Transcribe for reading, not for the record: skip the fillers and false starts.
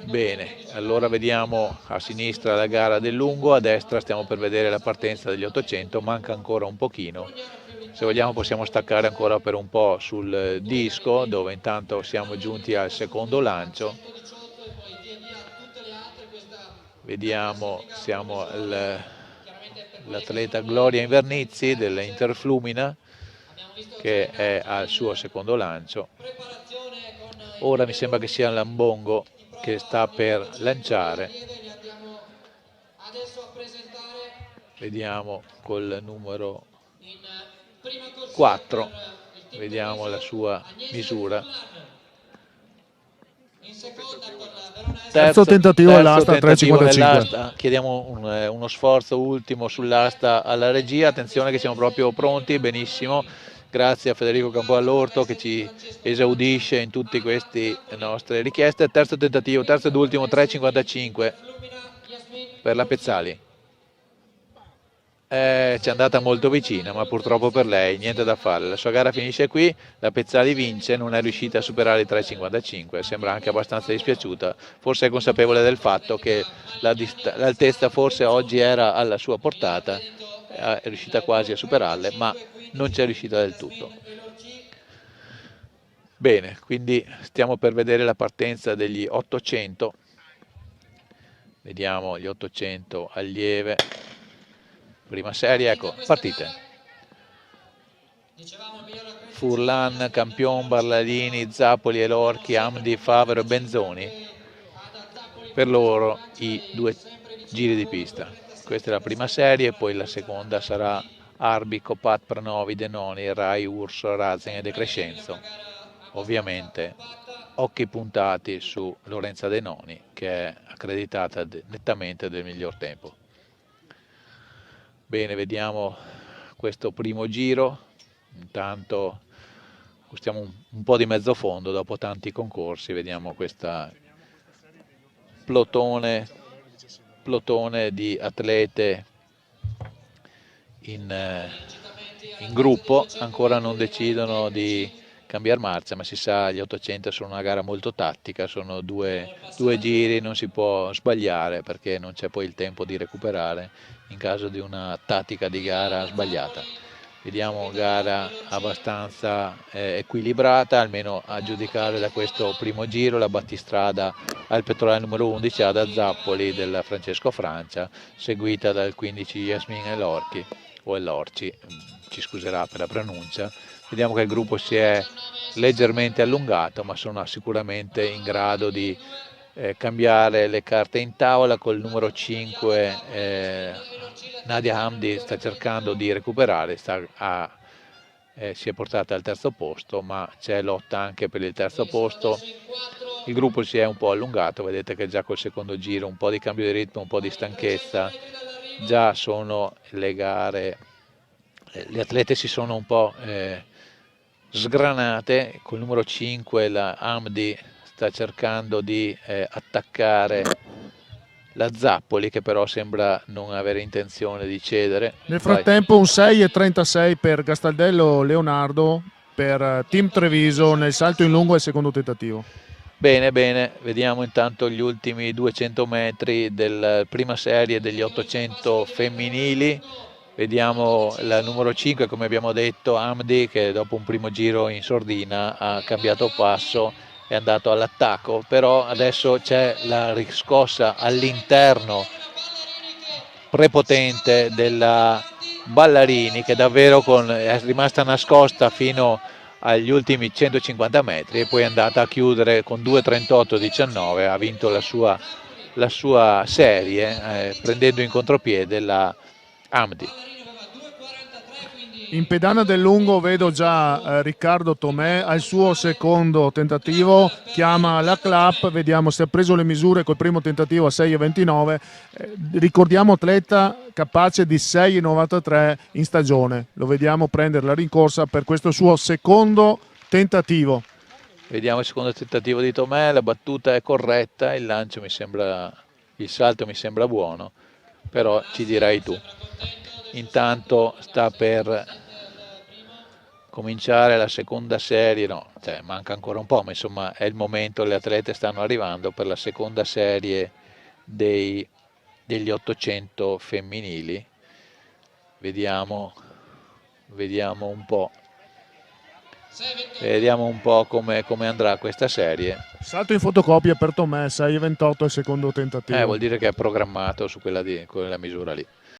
Bene, allora vediamo a sinistra la gara del lungo, a destra stiamo per vedere la partenza degli 800, manca ancora un pochino. Se vogliamo possiamo staccare ancora per un po' sul disco, dove intanto siamo giunti al secondo lancio. Vediamo, siamo l'atleta Gloria Invernizzi dell'Interflumina che è al suo secondo lancio. Ora mi sembra che sia Lambongo che sta per lanciare. Vediamo col numero 4, vediamo la sua misura. Terzo tentativo all'asta, 3,55. Nell'asta. Chiediamo uno sforzo ultimo sull'asta alla regia. Attenzione che siamo proprio pronti, benissimo. Grazie a Federico Campoallorto che ci esaudisce in tutte queste nostre richieste. Terzo tentativo, terzo ed ultimo, 3,55 per la Pezzali. Ci è andata molto vicina, ma purtroppo per lei niente da fare. La sua gara finisce qui, la Pezzali vince, non è riuscita a superare i 3,55, sembra anche abbastanza dispiaciuta, forse è consapevole del fatto che l'altezza forse oggi era alla sua portata, è riuscita quasi a superarle, ma non c'è riuscita del tutto. Bene, quindi stiamo per vedere la partenza degli 800, vediamo gli 800 allieve. Prima serie, ecco, partite. Furlan, Campion, Barladini, Zappoli, Elorchi, Amdi, Favero e Benzoni. Per loro i 2 giri di pista. Questa è la prima serie, poi la seconda sarà Arbi, Copat, Pranovi, Denoni, Rai, Urso, Razen e De Crescenzo. Ovviamente occhi puntati su Lorenza Denoni che è accreditata nettamente del miglior tempo. Bene, vediamo questo primo giro, intanto stiamo un po' di mezzo fondo dopo tanti concorsi, vediamo questa plotone di atlete in gruppo, ancora non decidono di cambiare marcia, ma si sa gli 800 sono una gara molto tattica, sono due giri, non si può sbagliare perché non c'è poi il tempo di recuperare in caso di una tattica di gara sbagliata. Vediamo gara abbastanza equilibrata, almeno a giudicare da questo primo giro. La battistrada al pettorale numero 11 Ada Zappoli del Francesco Francia, seguita dal 15 Yasmin Elorchi, o Elorci, ci scuserà per la pronuncia. Vediamo che il gruppo si è leggermente allungato, ma sono sicuramente in grado di cambiare le carte in tavola. Col numero 5 Nadia Hamdi sta cercando di recuperare, si è portata al terzo posto, ma c'è lotta anche per il terzo posto. Il gruppo si è un po' allungato, vedete che già col secondo giro un po' di cambio di ritmo, un po' di stanchezza, già sono le gare, le atlete si sono un po' sgranate. Col numero 5 la Hamdi sta cercando di attaccare la Zappoli, che però sembra non avere intenzione di cedere. Nel frattempo un 6,36 per Gastaldello Leonardo per Team Treviso nel salto in lungo al secondo tentativo. Bene, bene, vediamo intanto gli ultimi 200 metri della prima serie degli 800 femminili. Vediamo la numero 5, come abbiamo detto, Hamdi, che dopo un primo giro in sordina ha cambiato passo, è andato all'attacco, però adesso c'è la riscossa all'interno prepotente della Ballarini, che davvero è rimasta nascosta fino agli ultimi 150 metri e poi è andata a chiudere con 2:38,19, ha vinto la sua serie prendendo in contropiede la Hamdi. In pedana del lungo vedo già Riccardo Tomè al suo secondo tentativo, chiama la clap, vediamo se ha preso le misure col primo tentativo a 6,29. Ricordiamo atleta capace di 6,93 in stagione, lo vediamo prendere la rincorsa per questo suo secondo tentativo. Vediamo il secondo tentativo di Tomè, la battuta è corretta, il salto mi sembra buono, però ci dirai tu. Intanto sta per cominciare la seconda serie, no, cioè manca ancora un po', ma insomma è il momento, le atlete stanno arrivando per la seconda serie degli 800 femminili. Vediamo, vediamo un po'. Vediamo un po' come andrà questa serie. Salto in fotocopia per Tomè, 6,28 al secondo tentativo. Vuol dire che è programmato su quella misura lì.